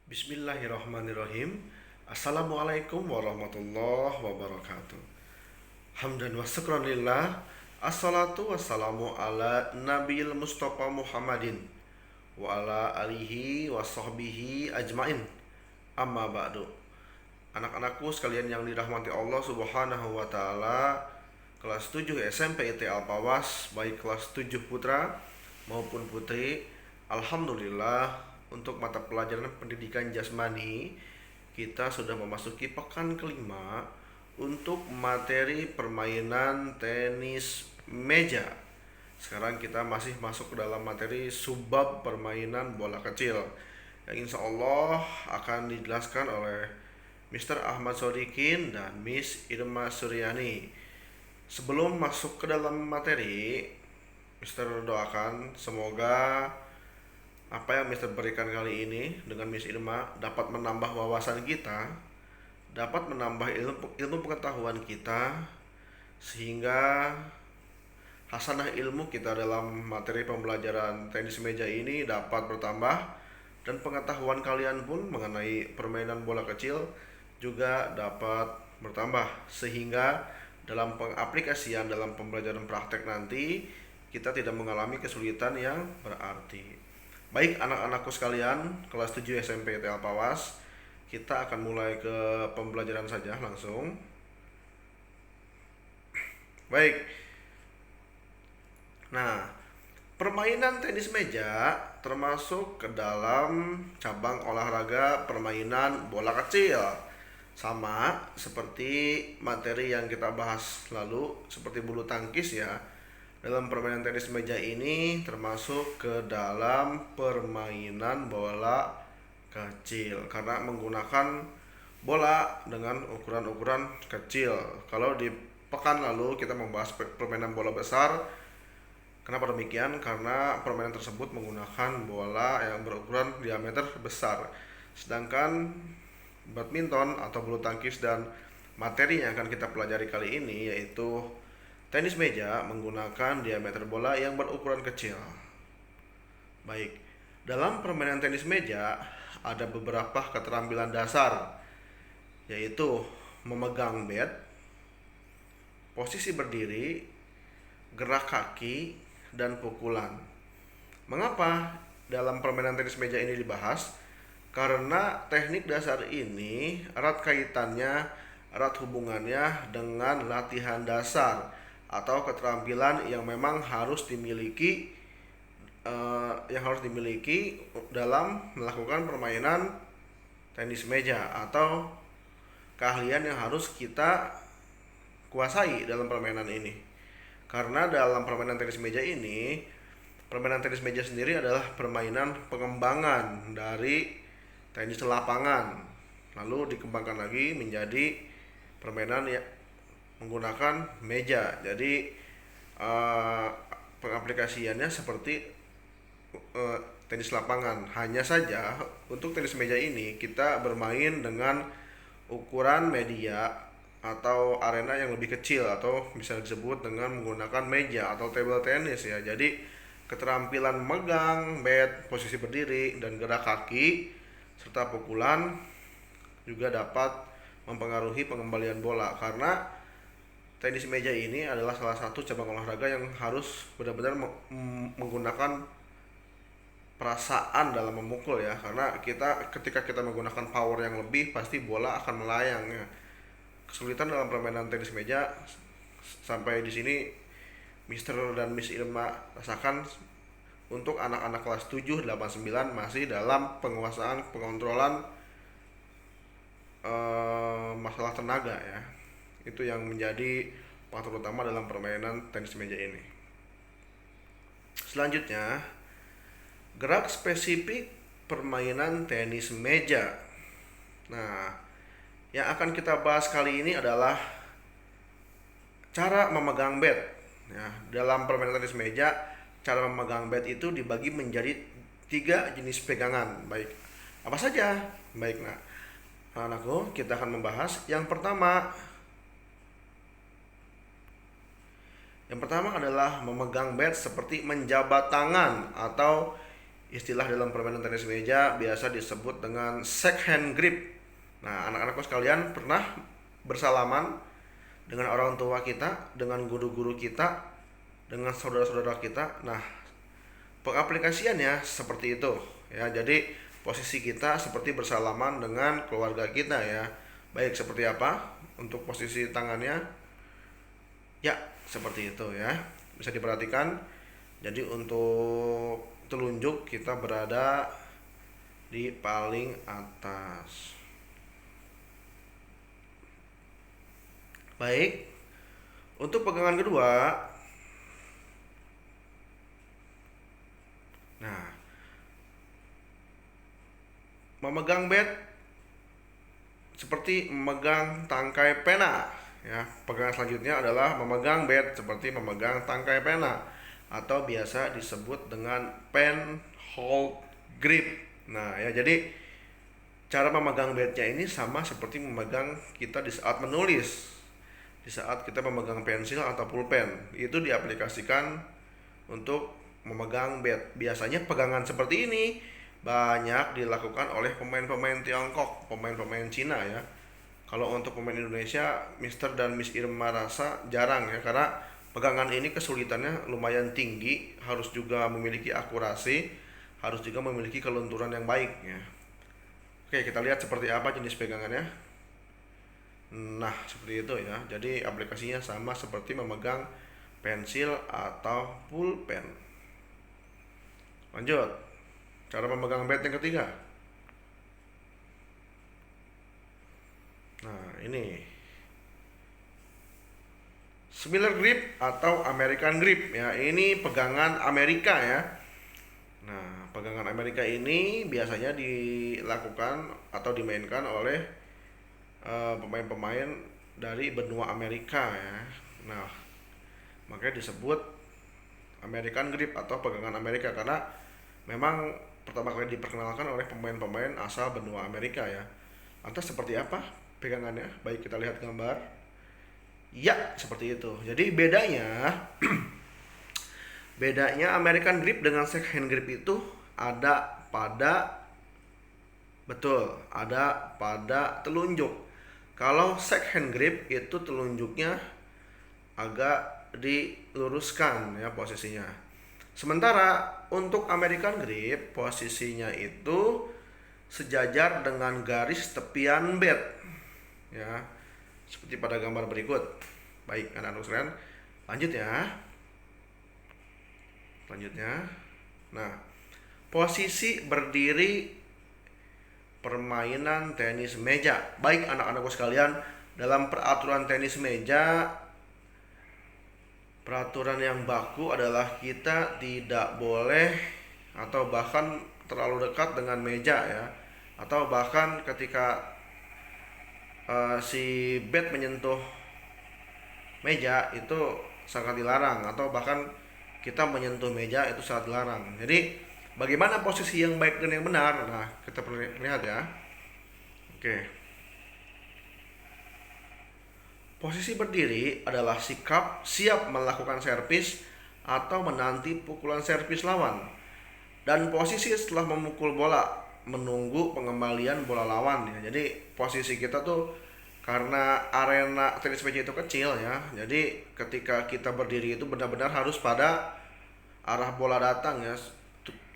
Bismillahirrahmanirrahim. Assalamualaikum warahmatullahi wabarakatuh. Hamdan wa syukran lillah. Assalatu wassalamu ala nabiyil mustafa Muhammadin wa ala alihi wa sahbihi ajmain. Amma ba'du. Anak-anakku sekalian yang dirahmati Allah Subhanahu wa taala, kelas 7 SMP IT Alpawas, baik kelas 7 putra maupun putri, alhamdulillah untuk mata pelajaran pendidikan jasmani kita sudah memasuki pekan kelima untuk materi permainan tenis meja. Sekarang kita masih masuk ke dalam materi subbab permainan bola kecil yang insya Allah akan dijelaskan oleh Mr. Ahmad Sodikin dan Miss Irma Suryani. Sebelum masuk ke dalam materi, Mister doakan semoga apa yang Mister berikan kali ini dengan Miss Irma dapat menambah wawasan kita, dapat menambah ilmu pengetahuan kita, sehingga hasanah ilmu kita dalam materi pembelajaran tenis meja ini dapat bertambah, dan pengetahuan kalian pun mengenai permainan bola kecil juga dapat bertambah, sehingga dalam pengaplikasian dalam pembelajaran praktek nanti kita tidak mengalami kesulitan yang berarti. Baik anak-anakku sekalian, kelas 7 SMP IT Alpawas, kita akan mulai ke pembelajaran saja langsung. Baik. Nah, permainan tenis meja termasuk ke dalam cabang olahraga permainan bola kecil. Sama seperti materi yang kita bahas lalu, seperti bulu tangkis ya. Dalam permainan tenis meja ini termasuk ke dalam permainan bola kecil karena menggunakan bola dengan ukuran-ukuran kecil. Kalau di pekan lalu kita membahas permainan bola besar. Kenapa demikian? Karena permainan tersebut menggunakan bola yang berukuran diameter besar. Sedangkan badminton atau bulu tangkis dan materi yang akan kita pelajari kali ini yaitu tenis meja menggunakan diameter bola yang berukuran kecil. Baik, dalam permainan tenis meja ada beberapa keterampilan dasar, yaitu memegang bat, posisi berdiri, gerak kaki, dan pukulan. Mengapa dalam permainan tenis meja ini dibahas? Karena teknik dasar ini erat kaitannya, erat hubungannya dengan latihan dasar atau keterampilan yang memang harus dimiliki dalam melakukan permainan tenis meja, atau keahlian yang harus kita kuasai dalam permainan ini. Karena dalam permainan tenis meja ini, permainan tenis meja sendiri adalah permainan pengembangan dari tenis lapangan, lalu dikembangkan lagi menjadi permainan yang menggunakan meja. Jadi pengaplikasiannya seperti tenis lapangan. Hanya saja untuk tenis meja ini kita bermain dengan ukuran media atau arena yang lebih kecil, atau bisa disebut dengan menggunakan meja atau table tennis ya. Jadi keterampilan megang bat, posisi berdiri, dan gerak kaki serta pukulan juga dapat mempengaruhi pengembalian bola, karena tenis meja ini adalah salah satu cabang olahraga yang harus benar-benar menggunakan perasaan dalam memukul ya, karena ketika kita menggunakan power yang lebih pasti bola akan melayang ya. Kesulitan dalam permainan tenis meja sampai di sini Mister dan Miss Irma rasakan untuk anak-anak kelas 7, 8, 9 masih dalam penguasaan pengontrolan masalah tenaga ya. Itu yang menjadi faktor utama dalam permainan tenis meja ini. Selanjutnya, gerak spesifik permainan tenis meja. Nah, yang akan kita bahas kali ini adalah cara memegang bat. Ya, dalam permainan tenis meja, cara memegang bat itu dibagi menjadi 3 jenis pegangan. Baik, apa saja? Baik, nah, anakku, kita akan membahas yang pertama. Yang pertama adalah memegang bat seperti menjabat tangan atau Istilah dalam permainan tenis meja biasa disebut dengan shake hand grip. Nah, anak-anakku sekalian, pernah bersalaman dengan orang tua kita, dengan guru-guru kita, dengan saudara-saudara kita? Nah, pengaplikasiannya seperti itu ya. Jadi posisi kita seperti bersalaman dengan keluarga kita ya. Baik, seperti apa untuk posisi tangannya? Ya, seperti itu ya. Bisa diperhatikan. Jadi untuk telunjuk kita berada di paling atas. Baik, untuk pegangan kedua. Nah, memegang bat seperti memegang tangkai pena ya. Pegangan selanjutnya adalah memegang bat seperti memegang tangkai pena atau biasa disebut dengan pen hold grip. Nah, ya, jadi cara memegang batnya ini sama seperti memegang kita di saat menulis. Di saat kita memegang pensil atau pulpen, itu diaplikasikan untuk memegang bat. Biasanya pegangan seperti ini banyak dilakukan oleh pemain-pemain Tiongkok, pemain-pemain Cina ya. Kalau untuk pemain Indonesia, Mister dan Miss Irma rasa jarang ya, karena pegangan ini kesulitannya lumayan tinggi, harus juga memiliki akurasi, harus juga memiliki kelenturan yang baik ya. Oke, kita lihat seperti apa jenis pegangannya. Nah, seperti itu ya. Jadi aplikasinya sama seperti memegang pensil atau pulpen. Lanjut, cara memegang bat yang ketiga. Nah, ini Similar grip atau American grip ya. Ini pegangan Amerika ya. Nah, pegangan Amerika ini biasanya dilakukan atau dimainkan oleh pemain-pemain dari benua Amerika ya. Nah, makanya disebut American grip atau pegangan Amerika, karena memang pertama kali diperkenalkan oleh pemain-pemain asal benua Amerika ya. Lantas seperti apa pegangannya? Baik, kita lihat gambar. Ya, seperti itu. Jadi bedanya bedanya American grip dengan shake hand grip itu ada pada ada pada telunjuk. Kalau shake hand grip itu telunjuknya agak diluruskan ya posisinya. Sementara untuk American grip posisinya itu sejajar dengan garis tepian bat ya, seperti pada gambar berikut. Baik, anak-anak sekalian, lanjut ya. Selanjutnya, nah, posisi berdiri permainan tenis meja. Baik, anak-anakku sekalian, dalam peraturan tenis meja, peraturan yang baku adalah kita tidak boleh atau bahkan terlalu dekat dengan meja ya, atau bahkan ketika si bat menyentuh meja itu sangat dilarang, atau bahkan kita menyentuh meja itu sangat dilarang. Jadi bagaimana posisi yang baik dan yang benar? Nah, kita perlu lihat ya. Oke. Posisi berdiri adalah sikap siap melakukan servis atau menanti pukulan servis lawan. Dan posisi setelah memukul bola, menunggu pengembalian bola lawan ya. Jadi posisi kita tuh, karena arena tenis meja itu kecil ya, jadi ketika kita berdiri itu benar-benar harus pada arah bola datang ya.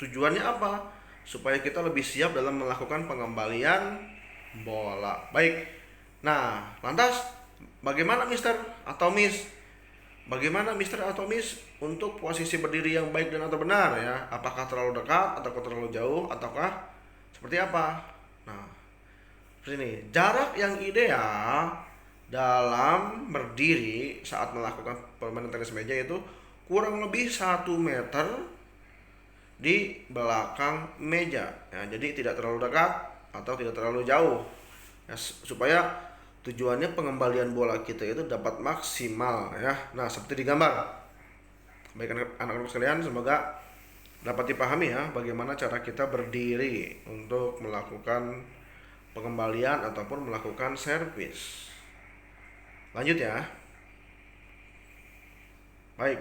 Tujuannya apa? Supaya kita lebih siap dalam melakukan pengembalian bola. Baik. Nah, lantas bagaimana Mister atau Miss? Bagaimana Mister atau Miss untuk posisi berdiri yang baik dan atau benar ya? Apakah terlalu dekat atau terlalu jauh ataukah seperti apa? Nah, sini jarak yang ideal dalam berdiri saat melakukan permainan tenis meja itu kurang lebih 1 meter di belakang meja ya. Jadi tidak terlalu dekat atau tidak terlalu jauh ya, supaya tujuannya pengembalian bola kita itu dapat maksimal ya. Nah, seperti di gambar. Baik anak-anak sekalian, semoga dapat dipahami ya bagaimana cara kita berdiri untuk melakukan pengembalian ataupun melakukan servis. Lanjut ya. Baik,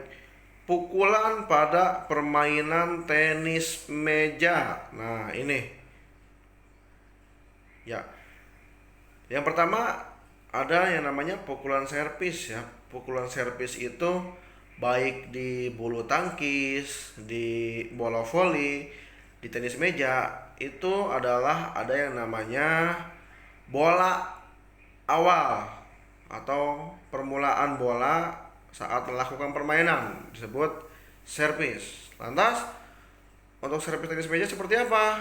pukulan pada permainan tenis meja. Nah, ini ya. Yang pertama ada yang namanya pukulan servis ya. Pukulan servis itu baik di bulu tangkis, di bola voli, di tenis meja itu adalah ada yang namanya bola awal atau permulaan bola saat melakukan permainan disebut servis. Lantas untuk servis tenis meja seperti apa?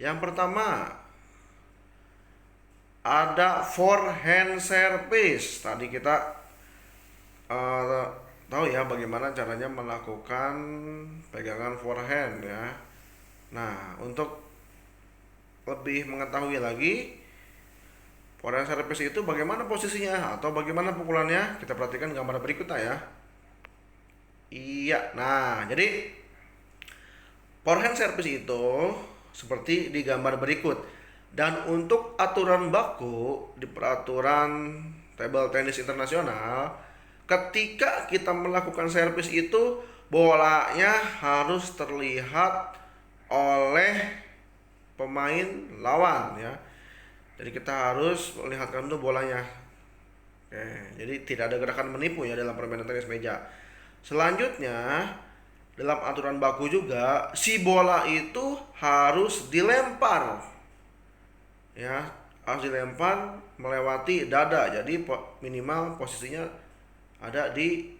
Yang pertama ada forehand service. Tadi kita uh, tahu ya bagaimana caranya melakukan pegangan forehand ya. Nah, untuk lebih mengetahui lagi forehand service itu bagaimana posisinya atau bagaimana pukulannya, kita perhatikan gambar berikutnya ya. Iya, nah jadi forehand service itu seperti di gambar berikut. Dan untuk aturan baku di peraturan table tenis internasional, ketika kita melakukan servis itu bolanya harus terlihat oleh pemain lawan ya. Jadi kita harus melihatkan dulu bolanya. Oke, jadi tidak ada gerakan menipu ya dalam permainan tenis meja. Selanjutnya, dalam aturan baku juga si bola itu harus dilempar ya, harus dilempar melewati dada, jadi minimal posisinya ada di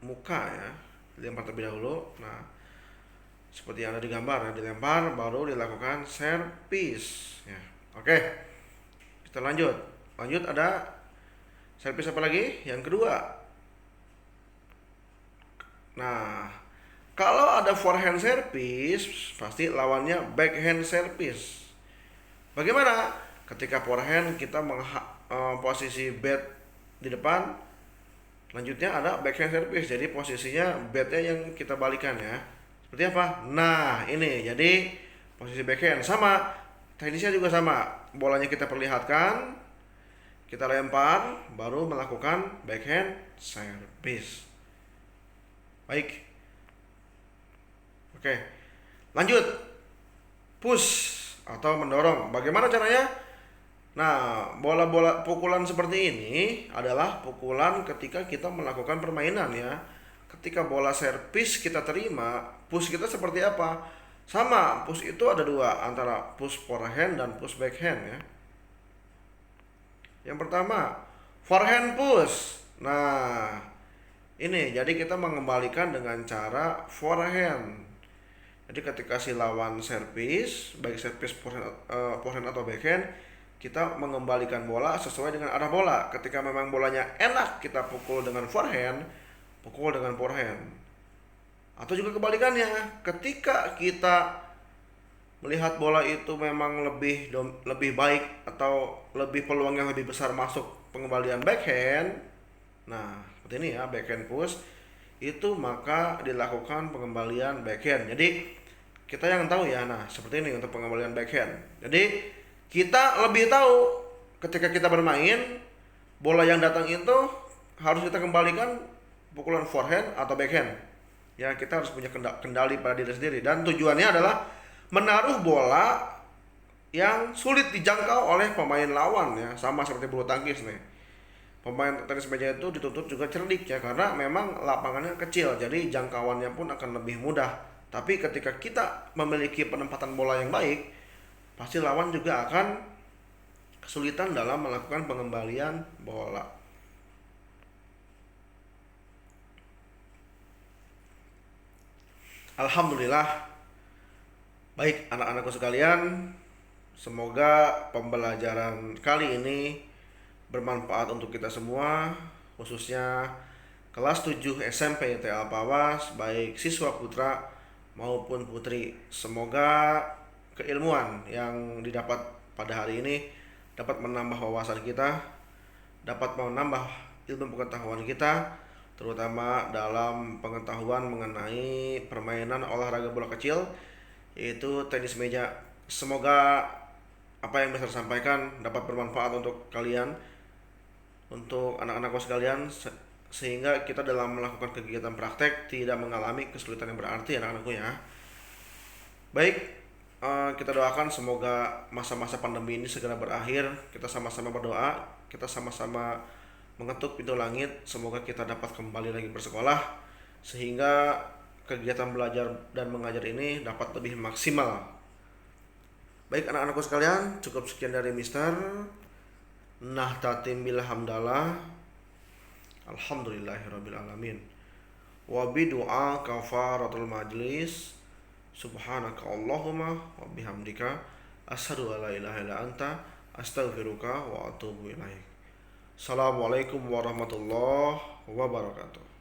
muka ya, dilempar terlebih dahulu. Nah, seperti yang ada di gambar ya, dilempar baru dilakukan servis ya. Oke, kita lanjut ada servis apa lagi yang kedua. Nah, kalau ada forehand service pasti lawannya backhand service. Bagaimana? Ketika forehand kita posisi bat di depan, lanjutnya ada backhand service. Jadi posisinya batnya yang kita balikan ya. Seperti apa? Nah, ini jadi posisi backhand sama, teknisnya juga sama. Bolanya kita perlihatkan, kita lempar, baru melakukan backhand service. Baik. Oke. Lanjut. Push atau mendorong. Bagaimana caranya? Nah, bola-bola pukulan seperti ini adalah pukulan ketika kita melakukan permainan ya. Ketika bola servis kita terima, push kita seperti apa? Sama, push itu ada dua, antara push forehand dan push backhand ya. Yang pertama, forehand push. Nah, ini jadi kita mengembalikan dengan cara forehand. Jadi ketika si lawan servis, baik servis forehand atau backhand, kita mengembalikan bola sesuai dengan arah bola. Ketika memang bolanya enak kita pukul dengan forehand, pukul dengan forehand. Atau juga kebalikannya, ketika kita melihat bola itu memang lebih baik atau lebih peluang yang lebih besar masuk pengembalian backhand. Nah, seperti ini ya, backhand push itu maka dilakukan pengembalian backhand. Jadi kita yang tahu ya, nah seperti ini untuk pengembalian backhand. Jadi kita lebih tahu ketika kita bermain, bola yang datang itu harus kita kembalikan pukulan forehand atau backhand. Ya, kita harus punya kendali pada diri sendiri, dan tujuannya adalah menaruh bola yang sulit dijangkau oleh pemain lawan ya, sama seperti bulu tangkis nih. Pemain tenis meja itu dituntut juga cerdik ya, karena memang lapangannya kecil, jadi jangkauannya pun akan lebih mudah. Tapi ketika kita memiliki penempatan bola yang baik, pasti lawan juga akan kesulitan dalam melakukan pengembalian bola. Alhamdulillah. Baik anak-anakku sekalian, semoga pembelajaran kali ini bermanfaat untuk kita semua, khususnya kelas 7 SMP TA Pawas, baik siswa putra maupun putri. Semoga keilmuan yang didapat pada hari ini dapat menambah wawasan kita, dapat menambah ilmu pengetahuan kita, terutama dalam pengetahuan mengenai permainan olahraga bola kecil, yaitu tenis meja. Semoga apa yang bisa saya sampaikan dapat bermanfaat untuk kalian, untuk anak-anakku sekalian. sehingga kita dalam melakukan kegiatan praktek tidak mengalami kesulitan yang berarti anak-anakku ya. Baik, kita doakan semoga masa-masa pandemi ini segera berakhir. Kita sama-sama berdoa, kita sama-sama mengetuk pintu langit, semoga kita dapat kembali lagi bersekolah sehingga kegiatan belajar dan mengajar ini dapat lebih maksimal. Baik anak-anakku sekalian, cukup sekian dari Mister. Nahtatim bil hamdalah. Alhamdulillahirabbil alamin. Wa bi du'a kafaratul majlis. Subhanaka Allahumma wa bihamdika asyhadu an la ilaha illa anta astaghfiruka wa atubu ilaik. Assalamualaikum warahmatullahi wabarakatuh.